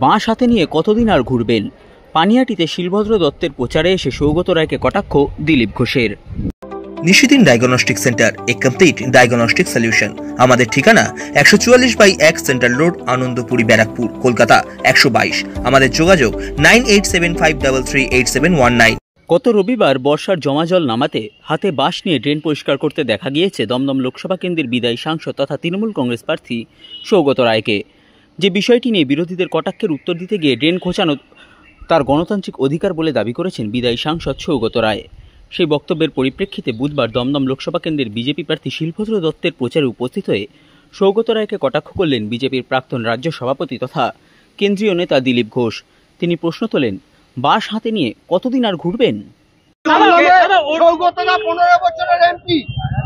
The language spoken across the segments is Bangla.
বাঁশ হাতে নিয়ে কতদিন আর ঘুরবেন? পানিহাটিতে শিলভদ্র দত্তের প্রচারে এসে সৌগত রায়কে কটাক্ষ দিলীপ ঘোষের। নিশিদিন ডায়াগনস্টিক সেন্টার, এ কমপ্লিট ডায়াগনস্টিক সলিউশন। আমাদের ঠিকানা 144/1 সেন্ট্রাল রোড, আনন্দপুরি, ব্যারাকপুর, কলকাতা 122। আমাদের যোগাযোগ 9875338719। গত রবিবার বর্ষার জমা জল নামাতে হাতে বাঁশ নিয়ে ড্রেন পরিষ্কার করতে দেখা গিয়েছে দমদম লোকসভা কেন্দ্রের বিদায়ী সাংসদ তথা তৃণমূল কংগ্রেস প্রার্থী সৌগত রায়কে। যে বিষয়টি নিয়ে বিরোধীদের কটাক্ষের উত্তর দিতে গিয়ে ড্রেন খোঁচানো তার গণতান্ত্রিক অধিকার বলে দাবি করেছেন বিদায়ী সাংসদ সৌগত রায়। সেই বক্তব্যের পরিপ্রেক্ষিতে বুধবার দমদম লোকসভা কেন্দ্রের বিজেপি প্রার্থী শিলভদ্র দত্তের প্রচারে উপস্থিত হয়ে সৌগত রায়কে কটাক্ষ করলেন বিজেপির প্রাক্তন রাজ্য সভাপতি তথা কেন্দ্রীয় নেতা দিলীপ ঘোষ। তিনি প্রশ্ন তোলেন, বাঁশ হাতে নিয়ে কতদিন আর ঘুরবেন?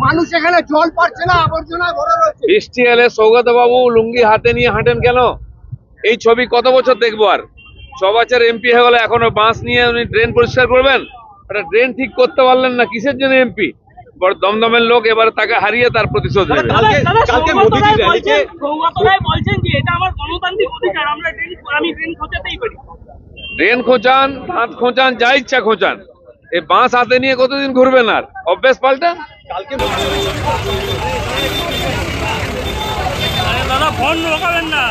মানুষ এখানে জল পাচ্ছে না, আবর্জনায় ভরে রয়েছে। বৃষ্টি এলে সৌগত বাবু লুঙ্গি হাতে নিয়ে হাঁটেন কেন? এই ছবি কত বছর দেখবো? আর 6 বছর এমপি হয়ে গেল, এখনো বাঁশ নিয়ে উনি ড্রেন পরিষ্কার করবেন? একটা ড্রেন ঠিক করতে পারলেন না, কিসের জন্য এমপি? বড় দমদমের লোক এবার তাকে হারিয়ে তার প্রতিশোধ নেবে। কালকে মোদিজি র্যালিতে সৌগত রায় বলছেন যে এটা আমার গণতান্ত্রিক অধিকার, আমি ড্রেন খোঁচাতেই পারি। ড্রেন খোঁচান, দাঁত খোঁচান, যা ইচ্ছা খোঁচান, এই বাঁশ হাতে নিয়ে কতদিন ঘুরবেন? আর অভ্যেস পাল্টান। কালকে দাদা ফোন রোকাবেন না।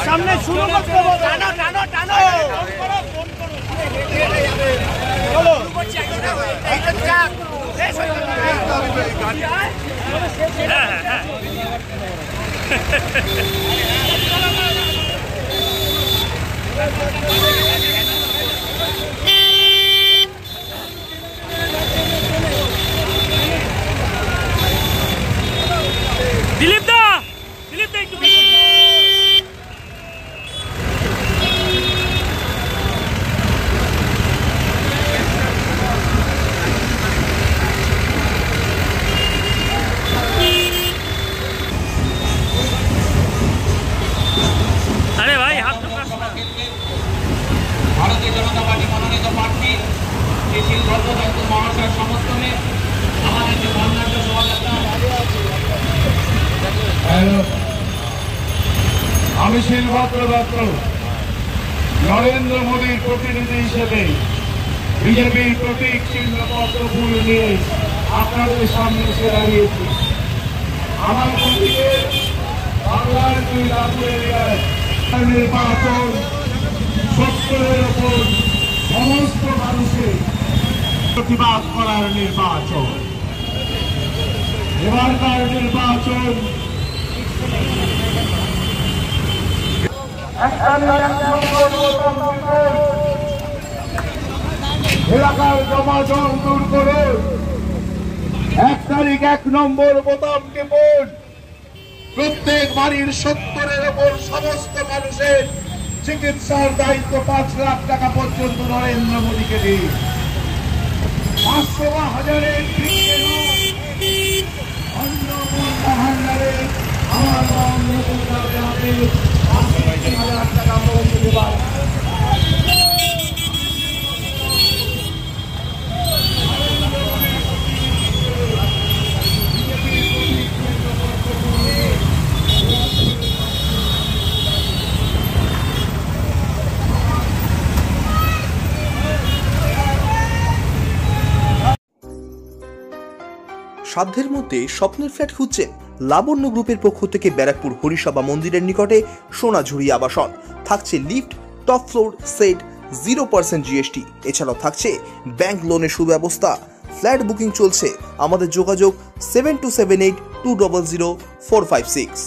সামনে শুরু করতে হবে। টানো টানো টানো। দিলীপ দা একটু আরে ভাই হাত ভারতীয় জনতা পার্টি মনোনীত প্রার্থী শ্রী শিলভদ্র দত্ত মহাশয়ের সমর্থনে আমাদের যে বর্ণাঢ্য শোভাযাত্রা। আমি শিলভদ্র দত্ত নরেন্দ্র মোদীর প্রতিনিধি হিসেবে বিজেপির প্রতীক চিহ্ন পদ্মফুল নিয়ে আপনাদের সামনে এসে দাঁড়িয়েছি। আমার প্রতীকের বাংলার দুই নির্বাচন 70-এর ওপর সমস্ত মানুষের প্রতিবাদ করার নির্বাচন। এবারকার নির্বাচন এলাকার জমাজল দূর করুন। 1 তারিখ 1 নম্বর বোতাম টিপুন। প্রত্যেক বাড়ির 70-এর ওপর সমস্ত মানুষের চিকিৎসার দায়িত্ব 5 লাখ টাকা পর্যন্ত নরেন্দ্র মোদীকে দিন। 500 বা 1000-এর ভান্ডারে আমার হাতে 80,000 টাকা পৌঁছে দেবার। সাধ্যের মধ্যে স্বপ্নের ফ্ল্যাট খুঁজছেন? লাবণ্য গ্রুপের পক্ষ থেকে ব্যারাকপুর হরিসভা মন্দিরের নিকটে সোনাঝুরি আবাসন। থাকছে lift, top floor, set, 0% GST। এছাড়াও থাকছে ব্যাংক লোনের সুব্যবস্থা। ফ্ল্যাট বুকিং চলছে। আমাদের যোগাযোগ 7278200456।